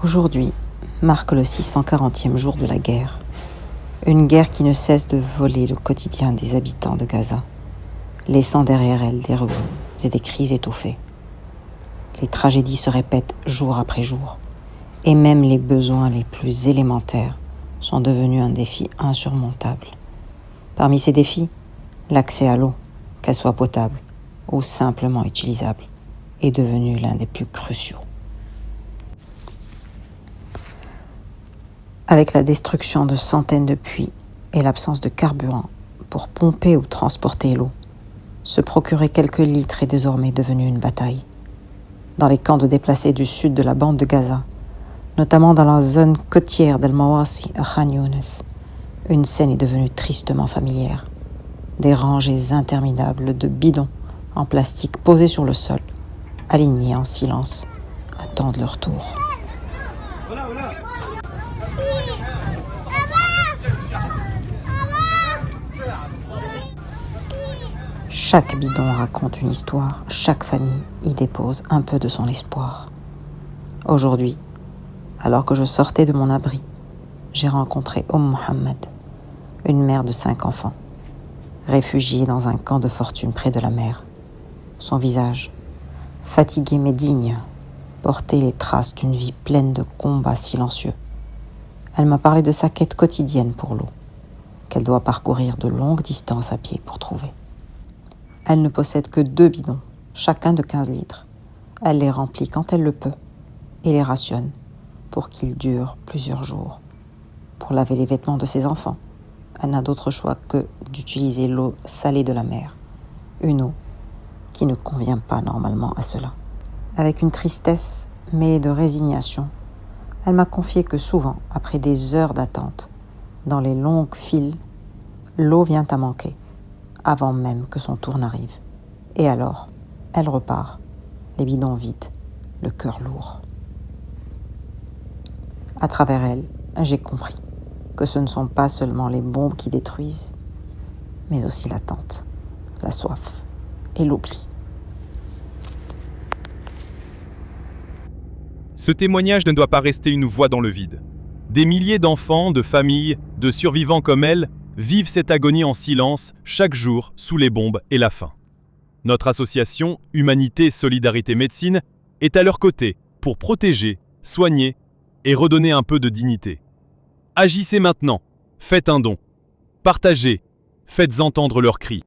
Aujourd'hui marque le 640e jour de la guerre. Une guerre qui ne cesse de voler le quotidien des habitants de Gaza, laissant derrière elle des ruines et des cris étouffés. Les tragédies se répètent jour après jour, et même les besoins les plus élémentaires sont devenus un défi insurmontable. Parmi ces défis, l'accès à l'eau, qu'elle soit potable ou simplement utilisable, est devenu l'un des plus cruciaux. Avec la destruction de centaines de puits et l'absence de carburant pour pomper ou transporter l'eau, se procurer quelques litres est désormais devenu une bataille. Dans les camps de déplacés du sud de la bande de Gaza, notamment dans la zone côtière d'El Mawasi à Khan Younes, une scène est devenue tristement familière. Des rangées interminables de bidons en plastique posés sur le sol, alignés en silence, attendent leur tour. Chaque bidon raconte une histoire, chaque famille y dépose un peu de son espoir. Aujourd'hui, alors que je sortais de mon abri, j'ai rencontré Mohamed, une mère de 5 enfants, réfugiée dans un camp de fortune près de la mer. Son visage, fatigué mais digne, portait les traces d'une vie pleine de combats silencieux. Elle m'a parlé de sa quête quotidienne pour l'eau, qu'elle doit parcourir de longues distances à pied pour trouver. Elle ne possède que 2 bidons, chacun de 15 litres. Elle les remplit quand elle le peut et les rationne pour qu'ils durent plusieurs jours. Pour laver les vêtements de ses enfants, elle n'a d'autre choix que d'utiliser l'eau salée de la mer, une eau qui ne convient pas normalement à cela. Avec une tristesse mêlée de résignation, elle m'a confié que souvent, après des heures d'attente, dans les longues files, l'eau vient à manquer, avant même que son tour n'arrive. Et alors, elle repart, les bidons vides, le cœur lourd. À travers elle, j'ai compris que ce ne sont pas seulement les bombes qui détruisent, mais aussi l'attente, la soif et l'oubli. Ce témoignage ne doit pas rester une voix dans le vide. Des milliers d'enfants, de familles, de survivants comme elle vivent cette agonie en silence chaque jour sous les bombes et la faim. Notre association Humanité, Solidarité, Médecine est à leur côté pour protéger, soigner et redonner un peu de dignité. Agissez maintenant, faites un don, partagez, faites entendre leurs cris.